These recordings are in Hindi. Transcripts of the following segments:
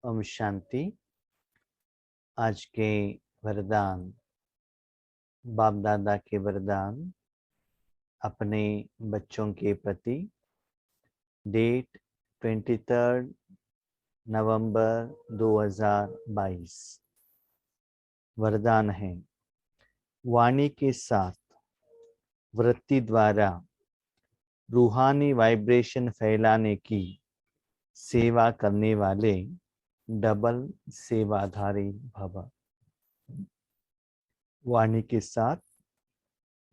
ओम शांति। आज के वरदान, बाप दादा के वरदान अपने बच्चों के प्रति। डेट 23 नवंबर 2022। वरदान है, वाणी के साथ वृत्ति द्वारा रूहानी वाइब्रेशन फैलाने की सेवा करने वाले डबल सेवाधारी भव। वाणी के साथ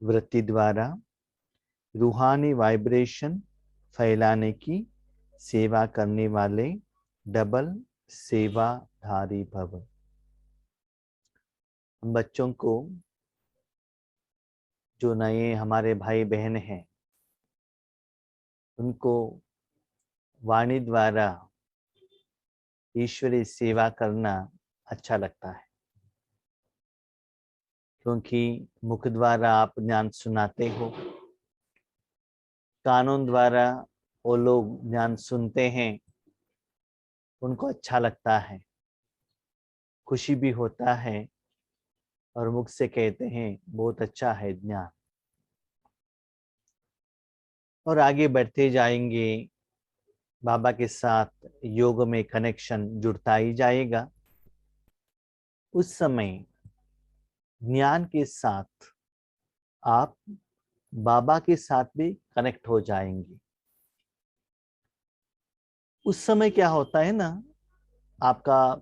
वृत्ति द्वारा रूहानी वाइब्रेशन फैलाने की सेवा करने वाले डबल सेवाधारी भव। बच्चों को, जो नए हमारे भाई बहन हैं, उनको वाणी द्वारा ईश्वरीय सेवा करना अच्छा लगता है, क्योंकि मुख द्वारा आप ज्ञान सुनाते हो, कानून द्वारा वो लोग ज्ञान सुनते हैं, उनको अच्छा लगता है, खुशी भी होता है और मुख से कहते हैं बहुत अच्छा है ज्ञान। और आगे बढ़ते जाएंगे, बाबा के साथ योग में कनेक्शन जुड़ता ही जाएगा। उस समय ज्ञान के साथ आप बाबा के साथ भी कनेक्ट हो जाएंगे। उस समय क्या होता है ना, आपका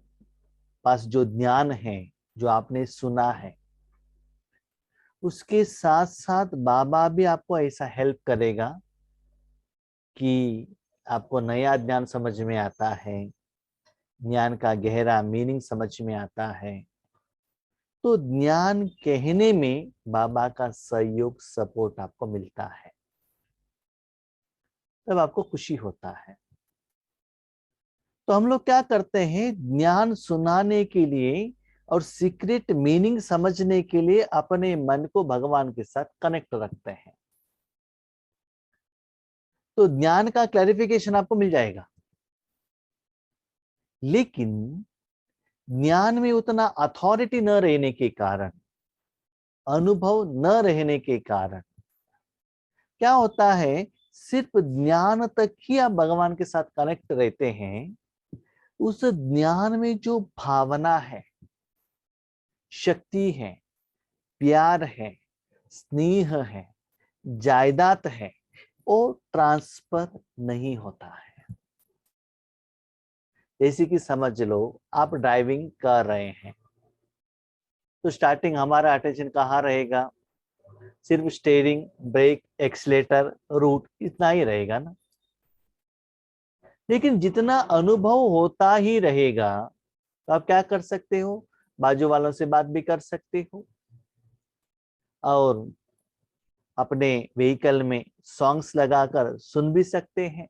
पास जो ज्ञान है, जो आपने सुना है, उसके साथ साथ बाबा भी आपको ऐसा हेल्प करेगा कि आपको नया ज्ञान समझ में आता है, ज्ञान का गहरा मीनिंग समझ में आता है। तो ज्ञान कहने में बाबा का सहयोग, सपोर्ट आपको मिलता है, तब आपको खुशी होता है। तो हम लोग क्या करते हैं, ज्ञान सुनाने के लिए और सीक्रेट मीनिंग समझने के लिए अपने मन को भगवान के साथ कनेक्ट रखते हैं। तो ज्ञान का क्लैरिफिकेशन आपको मिल जाएगा, लेकिन ज्ञान में उतना अथॉरिटी न रहने के कारण, अनुभव न रहने के कारण क्या होता है, सिर्फ ज्ञान तक ही आप भगवान के साथ कनेक्ट रहते हैं। उस ज्ञान में जो भावना है, शक्ति है, प्यार है, स्नेह है, जायदाद है, वो ट्रांसफर नहीं होता है। जैसे कि समझ लो, आप ड्राइविंग कर रहे हैं, तो स्टार्टिंग हमारा अटेंशन कहाँ रहेगा, सिर्फ स्टीयरिंग, ब्रेक, एक्सीलेटर, रूट, इतना ही रहेगा ना। लेकिन जितना अनुभव होता ही रहेगा, तो आप क्या कर सकते हो, बाजू वालों से बात भी कर सकते हो और अपने व्हीकल में सॉन्ग्स लगाकर सुन भी सकते हैं।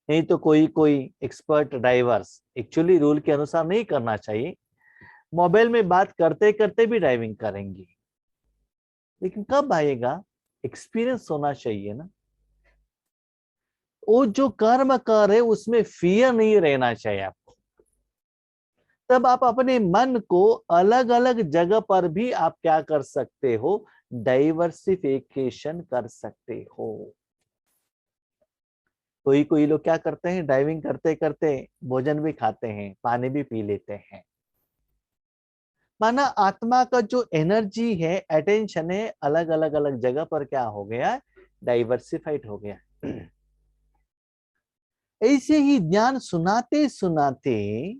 नहीं तो कोई कोई एक्सपर्ट ड्राइवर्स एक्चुअली रूल के अनुसार नहीं करना चाहिए, मोबाइल में बात करते करते भी ड्राइविंग करेंगे। लेकिन कब आएगा, एक्सपीरियंस होना चाहिए ना। वो जो कर्म कर रहे उसमें फियर नहीं रहना चाहिए आपको। तब आप अपने मन को अलग अलग जगह पर भी आप क्या कर सकते हो, डाइवर्सिफिकेशन कर सकते हो। कोई कोई लोग क्या करते हैं, ड्राइविंग करते करते भोजन भी खाते हैं, पानी भी पी लेते हैं। माना आत्मा का जो एनर्जी है, अटेंशन है, अलग अलग अलग जगह पर क्या हो गया, डाइवर्सिफाइड हो गया। ऐसे ही ज्ञान सुनाते सुनाते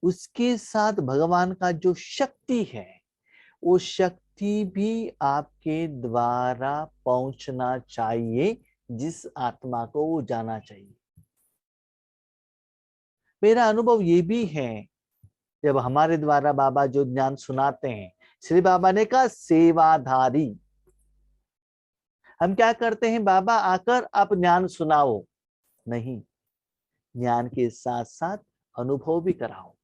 उसके साथ भगवान का जो शक्ति है, वो शक्ति भी आपके द्वारा पहुंचना चाहिए, जिस आत्मा को वो जाना चाहिए। मेरा अनुभव ये भी है, जब हमारे द्वारा बाबा जो ज्ञान सुनाते हैं, श्री बाबा ने कहा सेवाधारी। हम क्या करते हैं, बाबा आकर आप ज्ञान सुनाओ, नहीं, ज्ञान के साथ साथ अनुभव भी कराओ।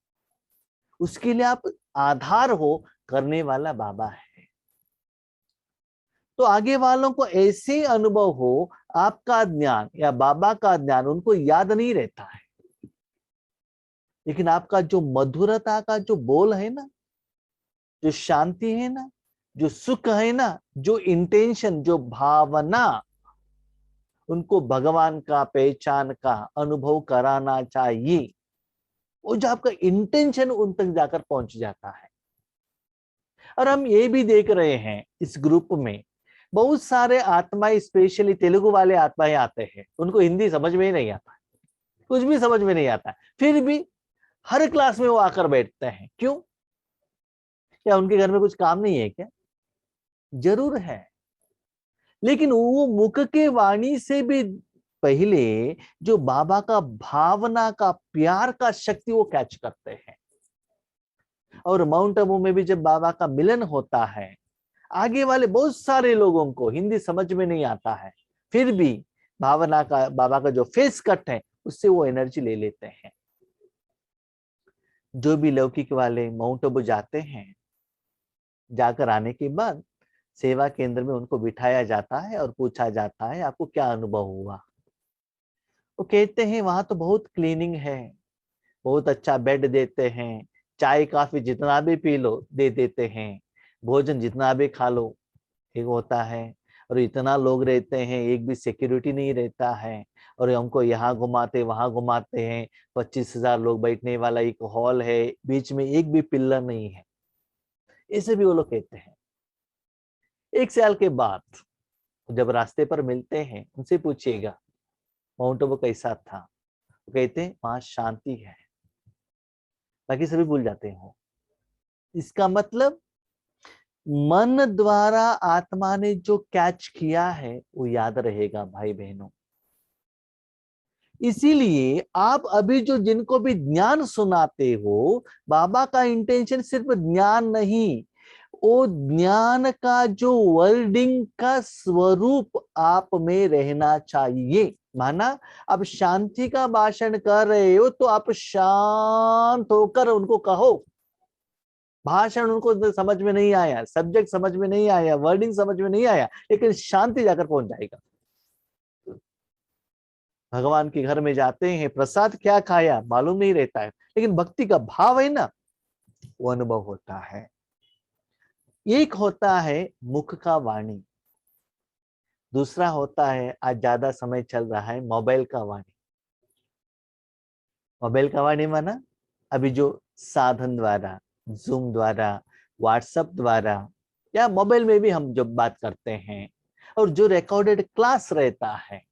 उसके लिए आप आधार हो, करने वाला बाबा है। तो आगे वालों को ऐसे अनुभव हो, आपका ज्ञान या बाबा का ज्ञान उनको याद नहीं रहता है। लेकिन आपका जो मधुरता का जो बोल है ना, जो शांति है ना, जो सुख है ना, जो इंटेंशन, जो भावना, उनको भगवान का पहचान का अनुभव कराना चाहिए। वो जो आपका इंटेंशन उन तक जाकर पहुंच जाता है। और हम ये भी देख रहे हैं इस ग्रुप में बहुत सारे आत्माएं, स्पेशली तेलुगु वाले आत्माएं आते हैं, उनको हिंदी समझ में ही नहीं आता, कुछ भी समझ में नहीं आता, फिर भी हर क्लास में वो आकर बैठते हैं। क्यों? क्या उनके घर में कुछ काम नहीं है क्या? जरूर है, लेकिन वो मुख के वाणी से भी पहले जो बाबा का भावना का, प्यार का शक्ति वो कैच करते हैं। और माउंट आबू में भी जब बाबा का मिलन होता है, आगे वाले बहुत सारे लोगों को हिंदी समझ में नहीं आता है, फिर भी भावना का, बाबा का जो फेस कट है, उससे वो एनर्जी ले लेते हैं। जो भी लौकिक वाले माउंट आबू जाते हैं, जाकर आने के बाद सेवा केंद्र में उनको बिठाया जाता है और पूछा जाता है आपको क्या अनुभव हुआ। वो कहते हैं वहां तो बहुत क्लीनिंग है, बहुत अच्छा बेड देते हैं, चाय काफी जितना भी पी लो दे देते हैं, भोजन जितना भी खा लो ठीक होता है, और इतना लोग रहते हैं, एक भी सिक्योरिटी नहीं रहता है, और हमको यहाँ घुमाते वहां घुमाते हैं, 25,000 लोग बैठने वाला एक हॉल है, बीच में एक भी पिल्लर नहीं है, ऐसे भी वो लोग कहते हैं। एक साल के बाद जब रास्ते पर मिलते हैं, उनसे पूछिएगा माउंट आबू कैसा था, वो कहते हैं वहां शांति है, बाकी सभी भूल जाते हो। इसका मतलब मन द्वारा आत्मा ने जो कैच किया है वो याद रहेगा भाई बहनों। इसीलिए आप अभी जो जिनको भी ज्ञान सुनाते हो, बाबा का इंटेंशन सिर्फ ज्ञान नहीं, वो ज्ञान का जो वर्डिंग का स्वरूप आप में रहना चाहिए। माना आप शांति का भाषण कर रहे हो तो आप शांत होकर उनको कहो। भाषण उनको समझ में नहीं आया, सब्जेक्ट समझ में नहीं आया, वर्डिंग समझ में नहीं आया, लेकिन शांति जाकर पहुंच जाएगा। भगवान के घर में जाते हैं, प्रसाद क्या खाया मालूम नहीं रहता है, लेकिन भक्ति का भाव है ना, वो अनुभव होता है। एक होता है मुख का वाणी, दूसरा होता है आज ज्यादा समय चल रहा है मोबाइल का वाणी। मोबाइल का वाणी माना अभी जो साधन द्वारा, जूम द्वारा, व्हाट्सएप द्वारा, या मोबाइल में भी हम जब बात करते हैं, और जो रिकॉर्डेड क्लास रहता है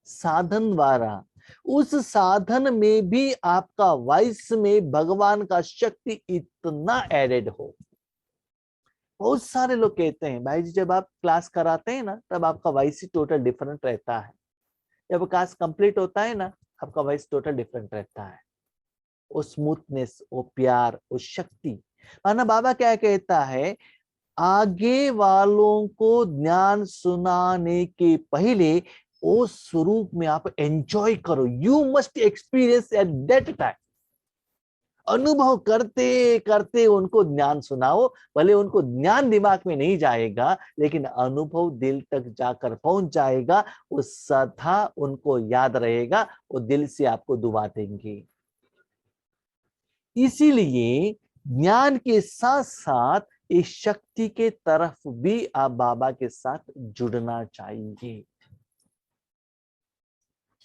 साधन द्वारा, उस साधन में भी आपका वॉइस में भगवान का शक्ति इतना एडेड हो। बहुत सारे लोग कहते हैं भाई जी जब आप क्लास कराते हैं ना तब आपका वॉइस ही टोटल डिफरेंट रहता है, जब क्लास कंप्लीट होता है ना आपका वॉइस टोटल डिफरेंट रहता है। वो स्मूथनेस, वो प्यार, वो शक्ति। माना बाबा क्या कहता है, आगे वालों को ज्ञान सुनाने के पहले वो स्वरूप में आप एंजॉय करो। You must experience eight that time. अनुभव करते करते उनको ज्ञान सुनाओ, भले उनको ज्ञान दिमाग में नहीं जाएगा, लेकिन अनुभव दिल तक जाकर पहुंच जाएगा, वो सदा उनको याद रहेगा, वो दिल से आपको दुआ देंगे। इसीलिए ज्ञान के साथ साथ इस शक्ति के तरफ भी आप बाबा के साथ जुड़ना चाहिए।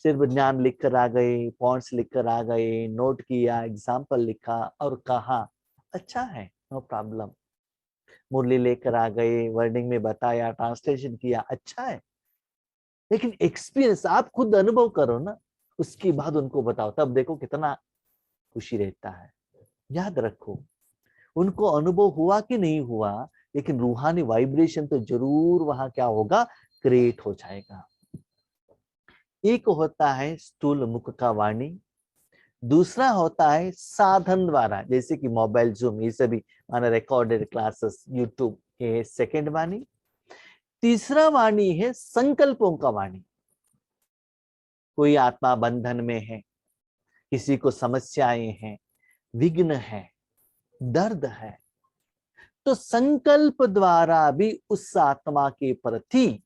सिर्फ ज्ञान लिखकर आ गए, पॉइंट्स लिखकर आ गए, नोट किया, एग्जाम्पल लिखा और कहा, अच्छा है, नो प्रॉब्लम। मुरली लेकर आ गए, वर्डिंग में बताया, ट्रांसलेशन किया, अच्छा है, लेकिन एक्सपीरियंस आप खुद अनुभव करो ना, उसके बाद उनको बताओ, तब देखो कितना खुशी रहता है। याद रखो, उनको अनुभव हुआ कि नहीं हुआ, लेकिन रूहानी वाइब्रेशन तो जरूर वहां क्या होगा, क्रिएट हो जाएगा। एक होता है स्थूल मुख का वाणी, दूसरा होता है साधन द्वारा, जैसे कि मोबाइल, जूम, ये सभी माना रिकॉर्डेड क्लासेस, यूट्यूब, ये सेकेंड वाणी। तीसरा वाणी है संकल्पों का वाणी। कोई आत्मा बंधन में है, किसी को समस्याएं हैं, विघ्न है, दर्द है, तो संकल्प द्वारा भी उस आत्मा के प्रति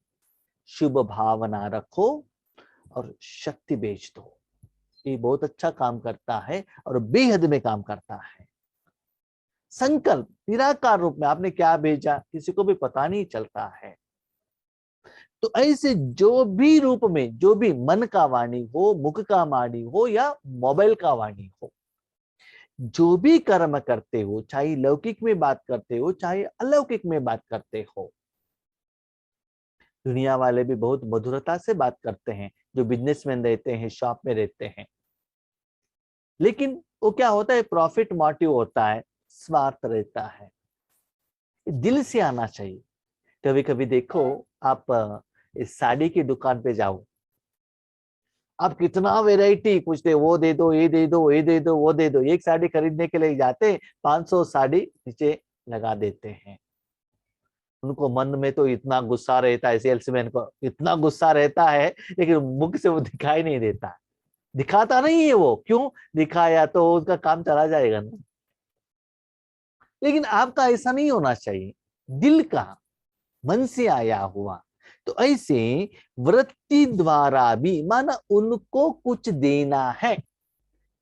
शुभ भावना रखो और शक्ति भेज दो। ये बहुत अच्छा काम करता है और बेहद में काम करता है। संकल्प निराकार रूप में आपने क्या भेजा किसी को भी पता नहीं चलता है। तो ऐसे जो भी रूप में, जो भी मन का वाणी हो, मुख का वाणी हो या मोबाइल का वाणी हो, जो भी कर्म करते हो, चाहे लौकिक में बात करते हो चाहे अलौकिक में बात करते हो, दुनिया वाले भी बहुत मधुरता से बात करते हैं, जो बिजनेसमैन रहते हैं, शॉप में रहते हैं, लेकिन वो क्या होता है, प्रॉफिट मोटिव होता है, स्वार्थ रहता है। दिल से आना चाहिए। कभी कभी देखो, आप इस साड़ी की दुकान पे जाओ, आप कितना वैरायटी पूछते, वो दे दो, ये दे दो, ये दे दो, वो दे दो, एक साड़ी खरीदने के लिए जाते 500 साड़ी नीचे लगा देते हैं। उनको मन में तो इतना गुस्सा रहता है, सेल्समैन को इतना गुस्सा रहता है, लेकिन मुख से वो दिखाई नहीं देता, दिखाता नहीं है वो। क्यों दिखाया तो उसका काम चला जाएगा ना। लेकिन आपका ऐसा नहीं होना चाहिए, दिल का, मन से आया हुआ। तो ऐसे वृत्ति द्वारा भी माना उनको कुछ देना है,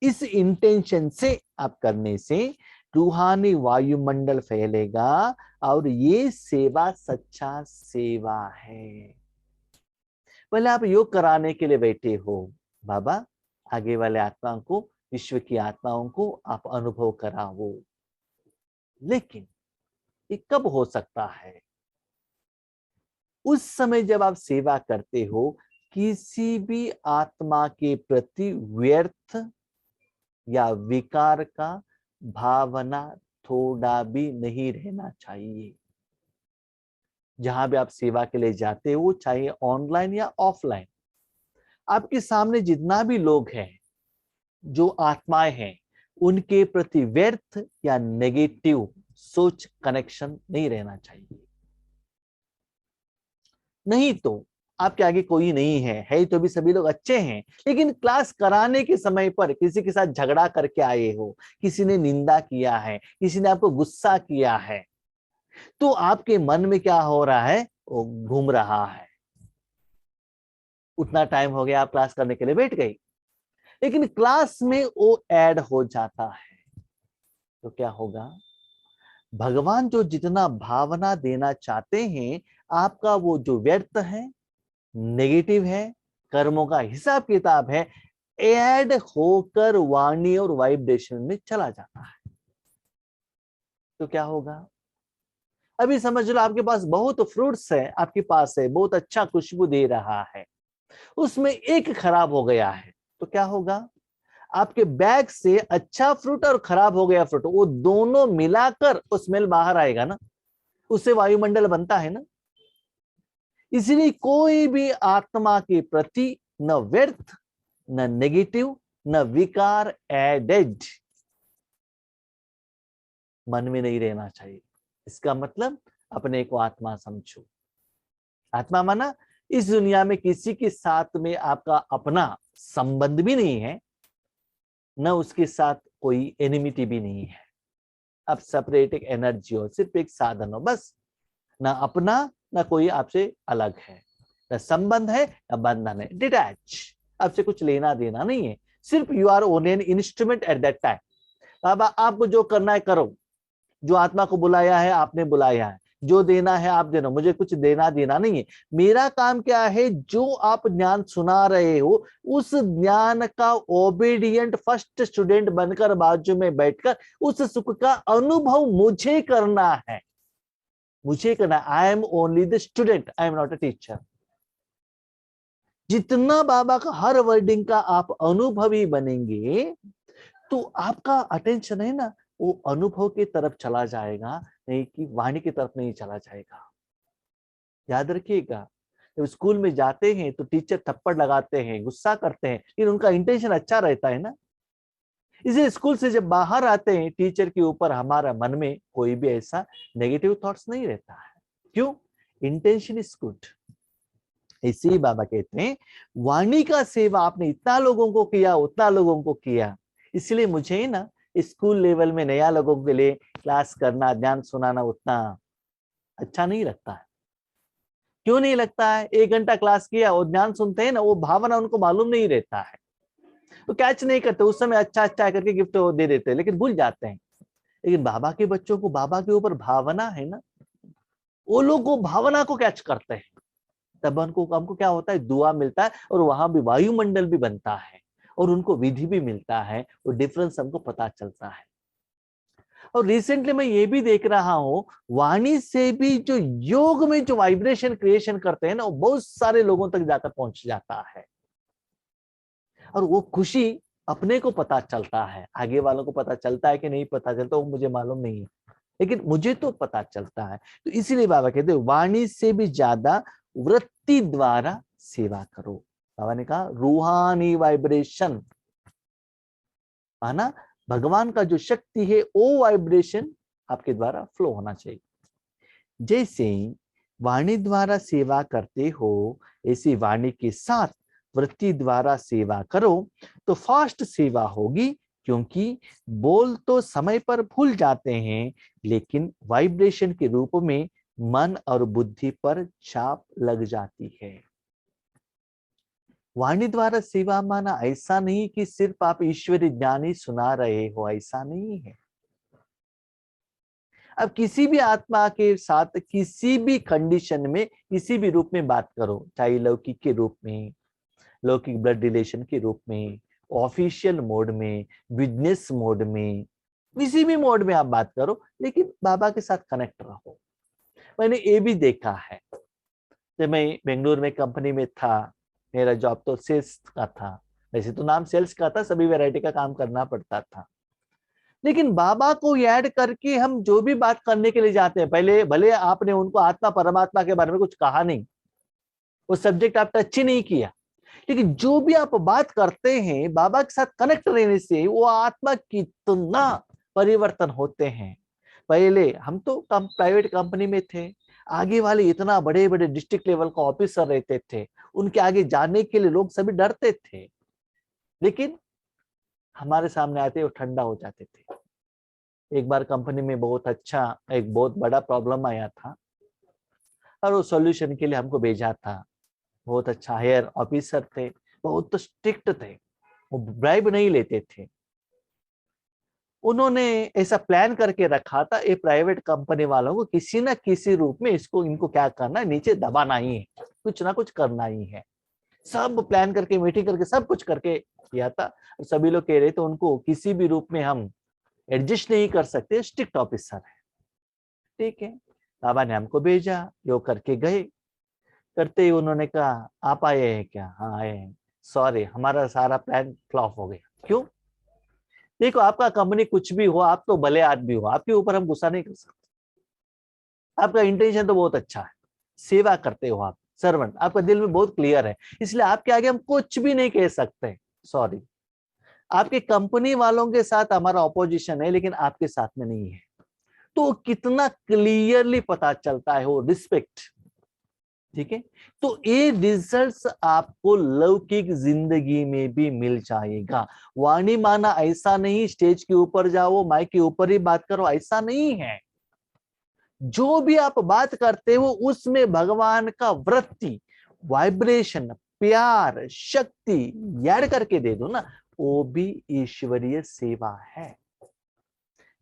इस इंटेंशन से आप करने से रूहानी वायुमंडल फैलेगा और ये सेवा सच्चा सेवा है। पहले आप योग कराने के लिए बैठे हो, बाबा आगे वाले आत्माओं को, विश्व की आत्माओं को आप अनुभव कराओ, लेकिन ये कब हो सकता है? उस समय जब आप सेवा करते हो, किसी भी आत्मा के प्रति व्यर्थ या विकार का भावना थोड़ा भी नहीं रहना चाहिए। जहां भी आप सेवा के लिए जाते हो, चाहे ऑनलाइन या ऑफलाइन, आपके सामने जितना भी लोग हैं, जो आत्माएं हैं, उनके प्रति व्यर्थ या नेगेटिव सोच कनेक्शन नहीं रहना चाहिए। नहीं तो आपके आगे कोई नहीं है तो भी सभी लोग अच्छे हैं, लेकिन क्लास कराने के समय पर किसी के साथ झगड़ा करके आए हो, किसी ने निंदा किया है, किसी ने आपको गुस्सा किया है, तो आपके मन में क्या हो रहा है, वो घूम रहा है। उतना टाइम हो गया, आप क्लास करने के लिए बैठ गई, लेकिन क्लास में वो ऐड हो जाता है, तो क्या होगा? भगवान जो जितना भावना देना चाहते हैं, आपका वो जो व्यर्थ है, नेगेटिव है, कर्मों का हिसाब किताब है, ऐड होकर वाणी और वाइब्रेशन में चला जाता है। तो क्या होगा? अभी समझ लो आपके पास बहुत फ्रूट्स है, आपके पास है, बहुत अच्छा खुशबू दे रहा है, उसमें एक खराब हो गया है, तो क्या होगा? आपके बैग से अच्छा फ्रूट और खराब हो गया फ्रूट, वो दोनों मिलाकर वो स्मेल बाहर आएगा ना, उससे वायुमंडल बनता है ना। इसलिए कोई भी आत्मा के प्रति न व्यर्थ, न नेगेटिव, न विकार एडेड मन में नहीं रहना चाहिए। इसका मतलब अपने को आत्मा समझो। आत्मा माना इस दुनिया में किसी के साथ में आपका अपना संबंध भी नहीं है, न उसके साथ कोई एनिमिटी भी नहीं है। आप सेपरेट एक एनर्जी हो, सिर्फ एक साधन हो बस, ना अपना ना कोई आपसे अलग है, न संबंध है न बंधन है, डिटैच, आपसे कुछ लेना देना नहीं है, सिर्फ you are only an instrument at that time. बाबा आपको जो करना है करो, जो आत्मा को बुलाया है आपने बुलाया है, जो देना है आप देना, मुझे कुछ देना देना नहीं है। मेरा काम क्या है, जो आप ज्ञान सुना रहे हो उस ज्ञान का ओबीडियंट फर्स्ट स्टूडेंट बनकर बाजू में बैठकर उस सुख का अनुभव मुझे करना है, मुझे करना। I am only the student, I am not a teacher. जितना बाबा का हर वर्डिंग का आप अनुभवी बनेंगे, तो आपका अटेंशन है ना, वो अनुभव की तरफ चला जाएगा, नहीं कि वाणी की तरफ नहीं चला जाएगा। याद रखिएगा, जब स्कूल में जाते हैं तो टीचर थप्पड़ लगाते हैं, गुस्सा करते हैं, लेकिन उनका इंटेंशन अच्छा रहता है ना। इसे स्कूल से जब बाहर आते हैं, टीचर के ऊपर हमारा मन में कोई भी ऐसा नेगेटिव थॉट्स नहीं रहता है। क्यों? Intention is good. इसी बाबा कहते हैं, वाणी का सेवा आपने इतना लोगों को किया, उतना लोगों को किया, इसलिए मुझे ना स्कूल लेवल में नया लोगों के लिए क्लास करना, ज्ञान सुनाना उतना अच्छा नहीं लगता है। क्यों नहीं लगता है? 1 घंटा क्लास किया, वो ज्ञान सुनते हैं ना, वो भावना उनको मालूम नहीं रहता है। तो कैच नहीं करते उस समय, अच्छा अच्छा है करके गिफ्ट दे देते हैं, लेकिन भूल जाते हैं। लेकिन बाबा के बच्चों को बाबा के ऊपर भावना है ना, वो लोग वो भावना को कैच करते हैं, तब हमको क्या होता है, दुआ मिलता है, और वहां भी वायुमंडल भी बनता है, और उनको विधि भी मिलता है, वो डिफरेंस हमको पता चलता है। और रिसेंटली मैं ये भी देख रहा हूं, वाणी से भी जो योग में जो वाइब्रेशन क्रिएशन करते हैं ना, वो बहुत सारे लोगों तक जाकर पहुंच जाता है, और वो खुशी अपने को पता चलता है, आगे वालों को पता चलता है कि नहीं पता चलता वो मुझे मालूम नहीं है, लेकिन मुझे तो पता चलता है। तो इसीलिए बाबा कहते हैं वाणी से भी ज्यादा वृत्ति द्वारा सेवा करो। बाबा ने कहा रूहानी वाइब्रेशन, माना भगवान का जो शक्ति है वो वाइब्रेशन आपके द्वारा फ्लो होना चाहिए। जैसे वाणी द्वारा सेवा करते हो, ऐसी वाणी के साथ वृत्ति द्वारा सेवा करो तो फास्ट सेवा होगी, क्योंकि बोल तो समय पर भूल जाते हैं, लेकिन वाइब्रेशन के रूप में मन और बुद्धि पर छाप लग जाती है। वाणी द्वारा सेवा माना ऐसा नहीं कि सिर्फ आप ईश्वरी ज्ञानी सुना रहे हो, ऐसा नहीं है। अब किसी भी आत्मा के साथ किसी भी कंडीशन में किसी भी रूप में बात करो, चाहे लौकिक के रूप में, लौकिक ब्लड रिलेशन के रूप में, ऑफिशियल मोड में, बिजनेस मोड में, किसी भी मोड में आप बात करो, लेकिन बाबा के साथ कनेक्ट रहो। मैंने ये भी देखा है, जब मैं बेंगलुरु में कंपनी में था, मेरा जॉब तो सेल्स का था, वैसे तो नाम सेल्स का था, सभी वैरायटी का काम करना पड़ता था, लेकिन बाबा को ऐड करके हम जो भी बात करने के लिए जाते हैं, पहले भले आपने उनको आत्मा परमात्मा के बारे में कुछ कहा नहीं, वो सब्जेक्ट आप टच ही नहीं किया, लेकिन जो भी आप बात करते हैं बाबा के साथ कनेक्ट रहने से वो आत्मा कितना परिवर्तन होते हैं। पहले हम तो प्राइवेट कंपनी में थे, आगे वाले इतना बड़े बड़े डिस्ट्रिक्ट लेवल का ऑफिसर रहते थे, उनके आगे जाने के लिए लोग सभी डरते थे, लेकिन हमारे सामने आते वो ठंडा हो जाते थे। एक बार कंपनी में एक बहुत बड़ा प्रॉब्लम आया था, और वो सॉल्यूशन के लिए हमको भेजा था। बहुत अच्छा हायर ऑफिसर थे, बहुत तो स्ट्रिक्ट थे, वो ब्राइब नहीं लेते थे। उन्होंने ऐसा प्लान करके रखा था, ये प्राइवेट कंपनी वालों को किसी ना किसी रूप में इनको क्या करना है, नीचे दबाना ही है, कुछ ना कुछ करना ही है। सब प्लान करके, मीटिंग करके, सब कुछ करके किया था। सभी लोग कह रहे थे उनको किसी भी रूप में हम एडजस्ट नहीं कर सकते, स्ट्रिक्ट ऑफिसर है। ठीक है, बाबा ने हमको भेजा, यो करके गए। करते ही उन्होंने कहा आप आए हैं क्या? हाँ आए हैं। सॉरी, हमारा सारा प्लान फ्लॉप हो गया। क्यों? देखो, आपका कंपनी कुछ भी हो, आप तो भले आदमी हो, आपके ऊपर हम गुस्सा नहीं कर सकते। आपका इंटेंशन तो बहुत अच्छा है, सेवा करते हो आप, सर्वेंट, आपका दिल में बहुत क्लियर है, इसलिए आपके आगे हम कुछ भी नहीं कह सकते। सॉरी, आपके कंपनी वालों के साथ हमारा ऑपोजिशन है, लेकिन आपके साथ में नहीं है। तो कितना क्लियरली पता चलता है वो रिस्पेक्ट। ठीक है, तो ये रिजल्ट्स आपको लौकिक जिंदगी में भी मिल जाएगा। वाणी माना ऐसा नहीं स्टेज के ऊपर जाओ, माइक के ऊपर ही बात करो, ऐसा नहीं है। जो भी आप बात करते हो उसमें भगवान का वृत्ति, वाइब्रेशन, प्यार, शक्ति ऐड करके दे दो ना, वो भी ईश्वरीय सेवा है।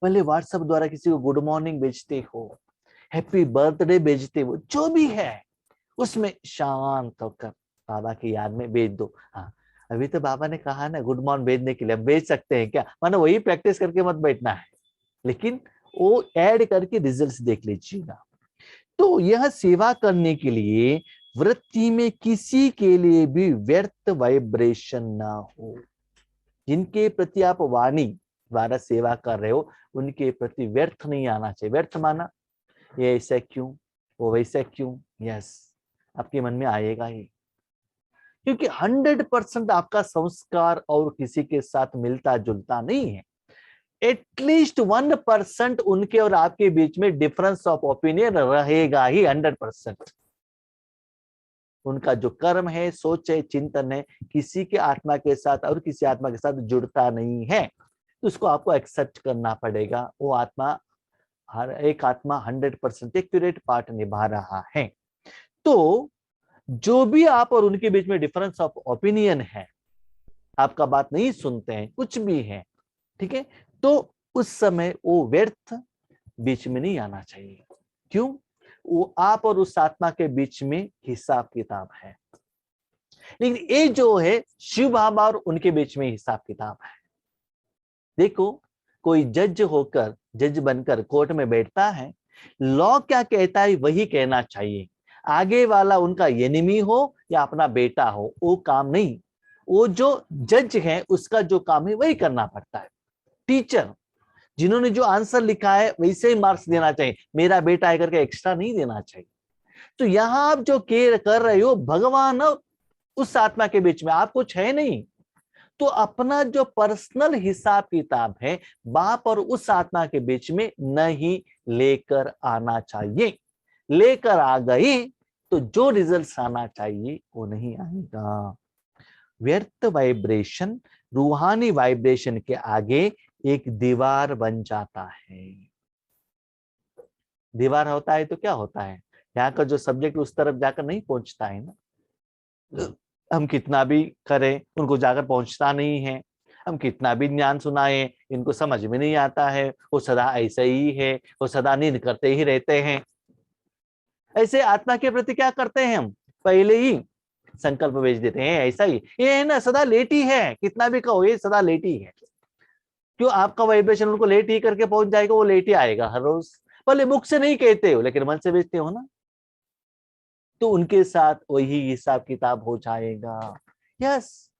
भले व्हाट्सएप द्वारा किसी को गुड मॉर्निंग भेजते हो, हैप्पी बर्थडे भेजते हो, जो भी है उसमें शांत होकर बाबा की याद में भेज दो। हाँ, अभी तो बाबा ने कहा ना गुड मॉर्निंग भेजने के लिए, भेज सकते हैं क्या? मानो वही प्रैक्टिस करके मत बैठना है, लेकिन वो ऐड करके रिजल्ट्स देख लीजिएगा। तो यह सेवा करने के लिए वृत्ति में किसी के लिए भी व्यर्थ वाइब्रेशन ना हो। जिनके प्रति आप वाणी द्वारा सेवा कर रहे हो, उनके प्रति व्यर्थ नहीं आना चाहिए। व्यर्थ माना ये ऐसा क्यों, वो वैसा क्यों, यस, आपके मन में आएगा ही, क्योंकि 100% आपका संस्कार और किसी के साथ मिलता जुलता नहीं है। एटलीस्ट 1% उनके और आपके बीच में डिफरेंस ऑफ ओपिनियन रहेगा ही। 100% उनका जो कर्म है, सोच है, चिंतन है, किसी के आत्मा के साथ और किसी आत्मा के साथ जुड़ता नहीं है, तो उसको आपको एक्सेप्ट करना पड़ेगा। वो आत्मा, हर एक आत्मा 100% एक्यूरेट पार्ट निभा रहा है। तो जो भी आप और उनके बीच में डिफरेंस ऑफ ओपिनियन है, आपका बात नहीं सुनते हैं, कुछ भी है, ठीक है, तो उस समय वो व्यर्थ बीच में नहीं आना चाहिए। क्यों? वो आप और उस आत्मा के बीच में हिसाब किताब है। लेकिन ये जो है शिव बाबा और उनके बीच में हिसाब किताब है। देखो, कोई जज बनकर कोर्ट में बैठता है, लॉ क्या कहता है वही कहना चाहिए। आगे वाला उनका एनिमी हो या अपना बेटा हो, वो काम नहीं, वो जो जज है उसका जो काम है वही करना पड़ता है। टीचर जिन्होंने जो आंसर लिखा है वैसे ही मार्क्स देना चाहिए, मेरा बेटा है करके एक्स्ट्रा नहीं देना चाहिए। तो यहां आप जो केयर कर रहे हो भगवान और उस आत्मा के बीच में, आप कुछ है नहीं, तो अपना जो पर्सनल हिसाब किताब है बाप और उस आत्मा के बीच में नहीं लेकर आना चाहिए। लेकर आ गए तो जो रिजल्ट आना चाहिए वो नहीं आएगा। व्यर्थ वाइब्रेशन रूहानी वाइब्रेशन के आगे एक दीवार बन जाता है। दीवार होता है तो क्या होता है, यहाँ का जो सब्जेक्ट उस तरफ जाकर नहीं पहुंचता है ना। हम कितना भी करें उनको जाकर पहुंचता नहीं है, हम कितना भी ज्ञान सुनाए इनको समझ में नहीं आता है, वो सदा ऐसे ही है, वो सदा नींद करते ही रहते हैं। ऐसे आत्मा के प्रति क्या करते हैं हम, पहले ही संकल्प भेज देते हैं, ऐसा ही ये है ना, सदा लेटी है, कितना भी कहो ये सदा लेटी है। क्यों? आपका वाइब्रेशन उनको लेट ही करके पहुंच जाएगा, वो लेट ही आएगा हर रोज। भले मुख से नहीं कहते हो लेकिन मन से भेजते हो ना, तो उनके साथ वही हिसाब किताब हो जाएगा। यस,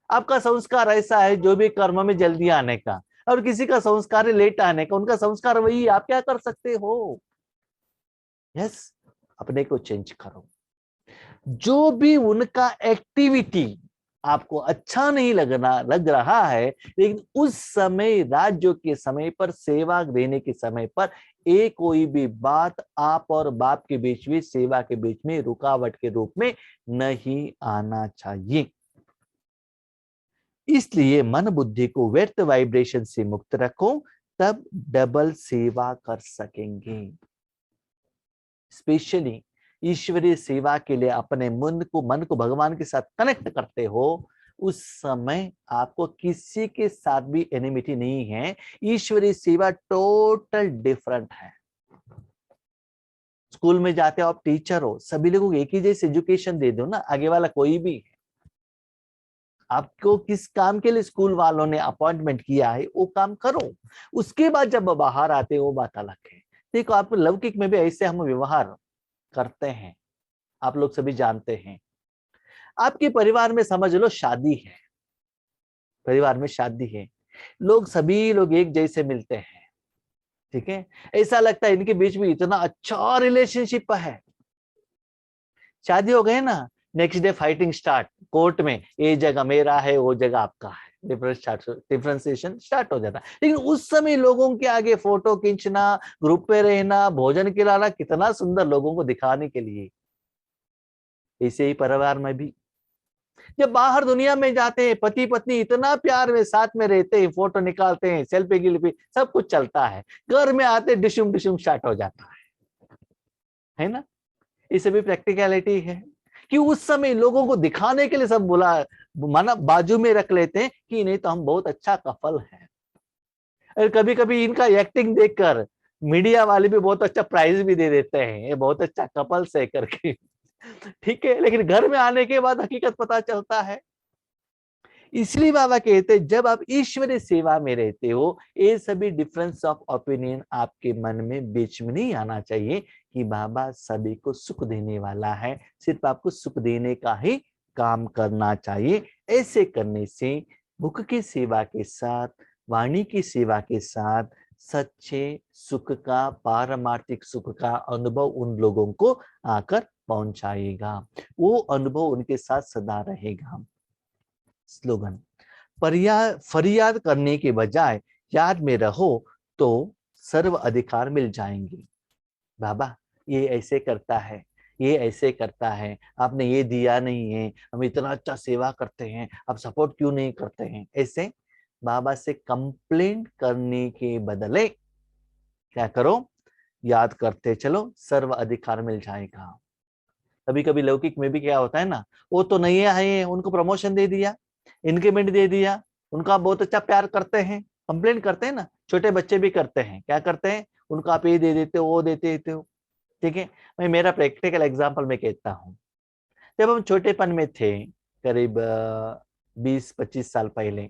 आपका संस्कार ऐसा है जो भी कर्म में जल्दी आने का, और किसी का संस्कार है लेट आने का, उनका संस्कार वही, आप क्या कर सकते हो। यस, अपने को चेंज करो। जो भी उनका एक्टिविटी आपको अच्छा नहीं लग रहा है, लेकिन उस समय राज्यों के समय पर, सेवा देने के समय पर एक कोई भी बात आप और बाप के बीच में, सेवा के बीच में रुकावट के रूप में नहीं आना चाहिए। इसलिए मन बुद्धि को व्यर्थ वाइब्रेशन से मुक्त रखो, तब डबल सेवा कर सकेंगे। स्पेशली ईश्वरीय सेवा के लिए अपने मन को भगवान के साथ कनेक्ट करते हो, उस समय आपको किसी के साथ भी एनिमिटी नहीं है। ईश्वरीय सेवा टोटल डिफरेंट है। स्कूल में जाते हो, आप टीचर हो, सभी लोगों को एक ही जैसे एजुकेशन दे दो ना, आगे वाला कोई भी है। आपको किस काम के लिए स्कूल वालों ने अपॉइंटमेंट किया है वो काम करो, उसके बाद जब बाहर आते हो वो बात अलग है। देखो, आप लौकिक में भी ऐसे हम व्यवहार करते हैं, आप लोग सभी जानते हैं। आपके परिवार में समझ लो शादी है, परिवार में शादी है, लोग सभी लोग एक जैसे मिलते हैं, ठीक है, ऐसा लगता है इनके बीच में इतना अच्छा रिलेशनशिप है। शादी हो गए ना, next day fighting start court में, ये जगह मेरा है वो जगह आपका है, डिफरेंशिएशन स्टार्ट हो जाता है। लेकिन उस समय लोगों के आगे फोटो खींचना, ग्रुप पे रहना, भोजन खिलाना, कितना सुंदर लोगों को दिखाने के लिए। ऐसे ही परिवार में भी जब बाहर दुनिया में जाते हैं, पति पत्नी इतना प्यार में साथ में रहते हैं, फोटो निकालते हैं, सेल्फी गिल्फी सब कुछ चलता है, घर में आते डिशुम डिशुम स्टार्ट हो जाता है ना। इसे भी प्रैक्टिकलिटी है कि उस समय लोगों को दिखाने के लिए सब बुला माना बाजू में रख लेते हैं कि नहीं तो हम बहुत अच्छा कपल है। और कभी कभी इनका एक्टिंग देखकर मीडिया वाले भी बहुत अच्छा प्राइज भी दे देते हैं, ये बहुत अच्छा कपल से करके, ठीक है, लेकिन घर में आने के बाद हकीकत पता चलता है। इसलिए बाबा कहते हैं जब आप ईश्वरीय सेवा में रहते हो, ये सभी डिफरेंस ऑफ ओपिनियन आपके मन में बीच में नहीं आना चाहिए कि बाबा सभी को सुख देने वाला है, सिर्फ आपको सुख देने का ही काम करना चाहिए। ऐसे करने से मुख की सेवा के साथ, वाणी की सेवा के साथ सच्चे सुख का, पारमार्थिक सुख का अनुभव उन लोगों को आकर पहुंचाएगा, वो अनुभव उनके साथ सदा रहेगा। स्लोगन, फरियाद करने के बजाय याद में रहो तो सर्व अधिकार मिल जाएंगे। बाबा ये ऐसे करता है, ये ऐसे करता है, आपने ये दिया नहीं है, हम इतना अच्छा सेवा करते हैं, आप सपोर्ट क्यों नहीं करते हैं। ऐसे बाबा से कंप्लेंट करने के बदले क्या करो, याद करते चलो, सर्व अधिकार मिल जाएगा। कभी कभी लौकिक में भी क्या होता है ना, वो तो नहीं आए, उनको प्रमोशन दे दिया, इंक्रीमेंट दे दिया, उनको आप बहुत अच्छा प्यार करते हैं, कंप्लेन करते हैं ना, छोटे बच्चे भी करते हैं, क्या करते हैं, उनको आप ये दे देते हो, वो देते हो। ठीक है, मैं मेरा प्रैक्टिकल एग्जांपल में कहता हूँ। जब हम छोटेपन में थे, करीब 20-25 साल पहले,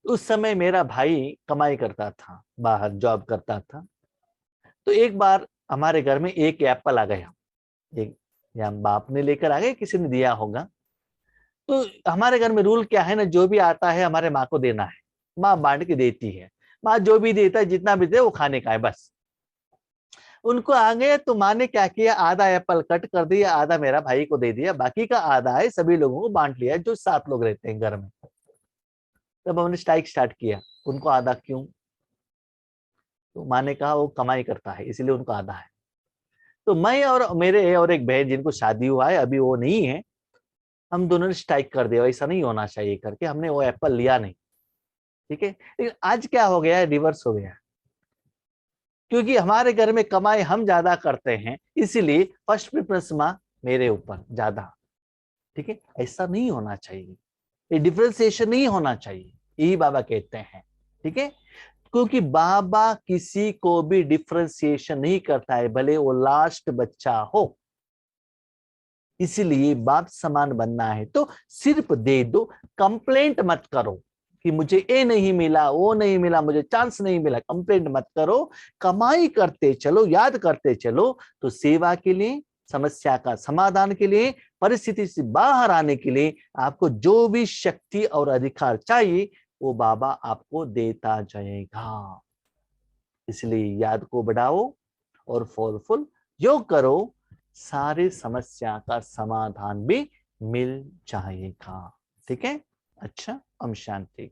उस समय मेरा भाई कमाई करता था, बाहर जॉब करता था। तो एक बार हमारे घर में एक एप्पल आ गया, एक, या बाप ने लेकर आ गए, किसी ने दिया होगा। तो हमारे घर में रूल क्या है ना, जो भी आता है हमारे माँ को देना है, माँ बांट के देती है। माँ जो भी देता है, जितना भी दे वो खाने का है बस। उनको आ गए तो माँ ने क्या किया, आधा एप्पल कट कर दिया, आधा मेरा भाई को दे दिया, बाकी का आधा है सभी लोगों को बांट लिया, जो 7 लोग रहते हैं घर में। तब हमने स्ट्राइक स्टार्ट किया, उनको आधा क्यों? तो माँ ने कहा वो कमाई करता है इसलिए उनको आधा है। तो मैं और मेरे और एक बहन जिनको शादी हुआ है, अभी वो नहीं है, हम दोनों ने स्ट्राइक कर दिया, ऐसा नहीं होना चाहिए करके हमने वो एप्पल लिया नहीं। ठीक है, लेकिन आज क्या हो गया है, रिवर्स हो गया। क्योंकि हमारे घर में कमाई हम ज्यादा करते हैं, इसीलिए फर्स्ट प्रेफरेंस माँ मेरे ऊपर ज्यादा। ठीक है, ऐसा नहीं होना चाहिए, ये डिफरेंशिएशन नहीं होना चाहिए, यही बाबा कहते हैं। ठीक है, क्योंकि बाबा किसी को भी डिफरेंशिएशन नहीं करता है, भले वो लास्ट बच्चा हो। इसीलिए बाप समान बनना है तो सिर्फ दे दो, कंप्लेंट मत करो कि मुझे ये नहीं मिला, वो नहीं मिला, मुझे चांस नहीं मिला, कंप्लेंट मत करो। कमाई करते चलो, याद करते चलो, तो सेवा के लिए, समस्या का समाधान के लिए, परिस्थिति से बाहर आने के लिए आपको जो भी शक्ति और अधिकार चाहिए वो बाबा आपको देता जाएगा। इसलिए याद को बढ़ाओ और फॉलफुल योग करो, सारी समस्या का समाधान भी मिल जाएगा। ठीक है, अच्छा, ओम शांति।